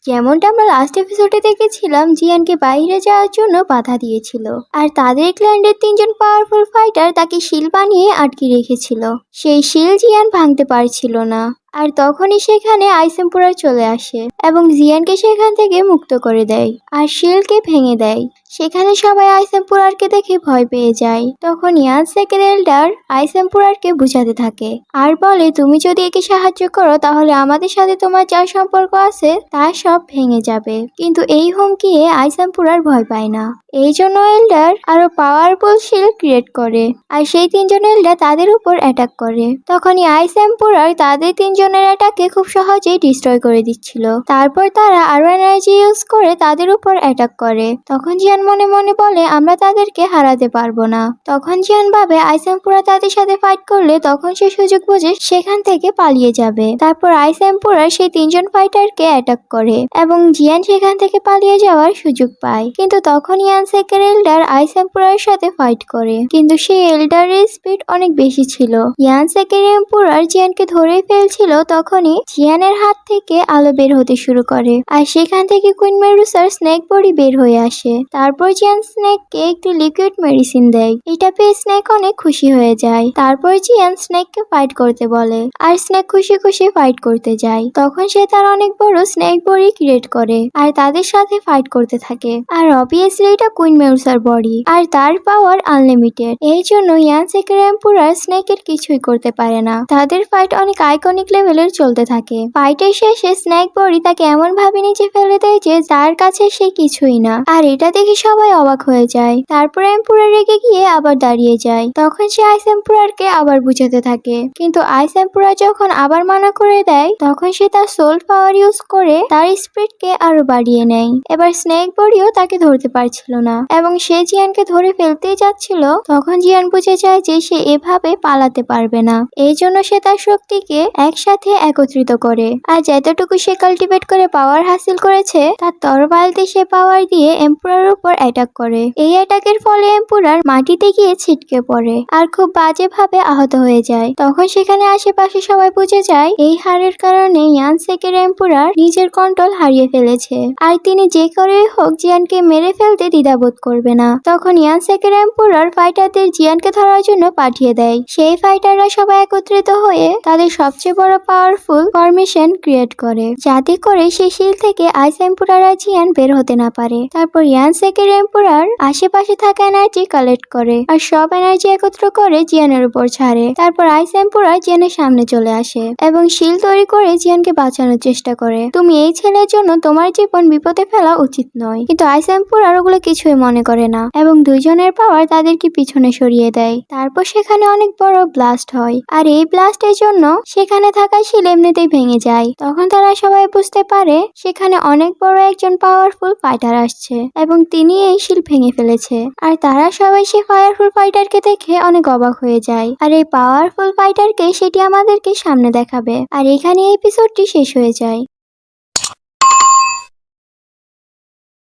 যেমনটা আমরা লাস্ট এপিসোডে দেখেছিলাম, জিয়ানকে বাইরে যাওয়ার জন্য বাধা দিয়েছিল আর তাদের ক্ল্যান্ডের 3জন পাওয়ারফুল ফাইটার তাকে শিল বানিয়ে আটকে রেখেছিল। সেই শিল জিয়ান ভাঙতে পারছিল না। আর তখনই সেখানে আইসেমপুরা চলে আসে এবং জিয়ানকে সেখান থেকে মুক্ত করে দেয় আর শিলকে ভেঙে দেয়। সেখানে সবাই আইসেমপুরারকে দেখে ভয় পেয়ে যায়। তখন ইয়ান সেকের এল্ডার আইসেমপুরারকে বুঝাতে থাকে আর বলে, তুমি যদি একে সাহায্য করো তাহলে আমাদের সাথে তোমার যা সম্পর্ক আছে তা সব ভেঙে যাবে। কিন্তু এই হুমকিয়ে আইসেমপুরার ভয় পায় না। এই জন্য এল্ডার আরো পাওয়ারফুল শিল ক্রিয়েট করে আর সেই 3জন এল্ডার তাদের উপর অ্যাটাক করে। তখনই আইসেমপুরার তাদের 3জনের অ্যাটাককে খুব সহজেই ডিস্ট্রয় করে দিচ্ছিল। তারপর তারা আরো এনার্জি ইউজ করে তাদের উপর অ্যাটাক করে। তখন জিয়ান মনে মনে বলে, আমরা তাদেরকে হারাতে পারবো না। তখন জিয়ান ভাবে আইসেমপুরা তাদের সাথে ফাইট করলে তখন সে সুযোগ বুঝে সেখান থেকে পালিয়ে যাবে। তারপর আইসেমপুরা সেই 3জন ফাইটারকে অ্যাটাক করে এবং জিয়ান সেখান থেকে পালিয়ে যাওয়ার সুযোগ পায়। কিন্তু তখন ইয়ান সেকের এল্ডার আইসেমপুরার সাথে ফাইট করে, কিন্তু সেই এল্ডারের স্পিড অনেক বেশি ছিল। ইয়ান সেকের এম্পুরার জিয়ানকে ধরে ফেলছিল। তখনই জিয়ানের হাত থেকে আলো বের হতে শুরু করে আর সেখান থেকে কুইন মেডুসার স্নেক বডি বের হয়ে আসে। তারপর জিয়ান স্নেককে একটি লিকুইড মেডিসিন দেয়। এটা পেয়ে স্নেক অনেক খুশি হয়ে যায়। তারপর জিয়ান স্নেককে ফাইট করতে বলে আর স্নেক খুশি খুশি ফাইট করতে যায়। তখন সে তার অনেক বড় স্নেক বডি ক্রিয়েট করে আর তাদের সাথে ফাইট করতে থাকে। আর অবভিয়াসলি এটা কুইন মেডুসার বডি আর তার পাওয়ার আনলিমিটেড। এই জন্য ইয়ান সেকের এম্পুরার স্নেকের কিছুই করতে পারে না। তাদের ফাইট অনেক আইকনিক লেভেলের চলতে থাকে। ফাইটের শেষে স্নেক বডি তাকে এমন ভাবে নিচে ফেলে দেয় যে তার কাছে সে কিছুই না। আর এটা দেখে সবাই অবাক হয়ে যায়। তারপর এম্পুরার রেগে গিয়ে আবার দাঁড়িয়ে যায়। তখন সে আইস এম্পুরারকে আবার বুঝাতে থাকে, কিন্তু আইস এম্পুরার যখন আবার মানা করে দেয় তখন সে তার সোল পাওয়ার ইউজ করে তার স্পিডকে আরো বাড়িয়ে নেয়। এবার স্নেক বডিও তাকে ধরতে পারছিল না এবং সে জিয়ানকে ধরে ফেলতেই যাচ্ছিল। তখন জিয়ান বুঝে যায় যে সে এভাবে পালাতে পারবে না। এই জন্য সে তার শক্তিকে একসাথে একত্রিত করে আর যতটুকু সে কাল্টিভেট করে পাওয়ার হাসিল করেছে তার তরবারিতে সে পাওয়ার দিয়ে এম্পুরার উপর অ্যাটাক করে। এই অ্যাটাকের ফলে এম্পুরার মাটিতে গিয়ে ছিটকে পড়ে আর খুব বাজেভাবে আহত হয়ে যায়। তখন সেখানে আশেপাশে সবাই বুঝে যায় এই হারের কারণে ইয়ান সেকের এম্পুরার নিজের কন্ট্রোল হারিয়ে ফেলেছে আর তিনি যে করেই হোক জিয়ানকে মেরে ফেলতে দ্বিধাবোধ করবে না। তখন ইয়ান সেকের এম্পুরার ফাইটারদের জিয়ানকে ধরার জন্য পাঠিয়ে দেয়। সেই ফাইটাররা সবাই একত্রিত হয়ে তাদের সবচেয়ে বড় পাওয়ারফুল ফরমেশন ক্রিয়েট করে, যাতে করে সেই শিল থেকে আইস এম্পুরার আর জিয়ান বের হতে না পারে। তারপর ইয়ান সেকের এম্পুরার আশেপাশে থাকা এনার্জি কালেক্ট করে আর সব এনার্জি একত্র করে জিয়ানের উপর ছাড়ে। তারপর আইস এম্পুরার জিয়ানের সামনে চলে আসে এবং শিল তৈরি করে জিয়ানকে বাঁচানোর চেষ্টা করে। তুমি এই ছেলের জন্য তোমার জীবন বিপদে ফেলা উচিত নয়। কিন্তু আইস এম্পুরার ওগুলো কিছুই মনে করে না এবং দুইজনের পাওয়ার তাদেরকে পিছনে সরিয়ে দেয়। তারপর সেখানে অনেক বড় ব্লাস্ট হয় আর এই ব্লাস্টের জন্য সেখানে থাকা শিল এমনিতেই ভেঙে যায়। তখন তারা সবাই বুঝতে পারে সেখানে অনেক বড় একজন পাওয়ারফুল ফাইটার আসছে এবং তিনি এই শিল ভেঙে ফেলেছে। আর তারা সবাই সেই পাওয়ারফুল ফাইটারকে দেখে অনেক অবাক হয়ে যায় আর এই পাওয়ারফুল ফাইটারকে সেটি আমাদেরকে সামনে দেখাবে। আর এখানে এই এপিসোডটি শেষ হয়ে যায়।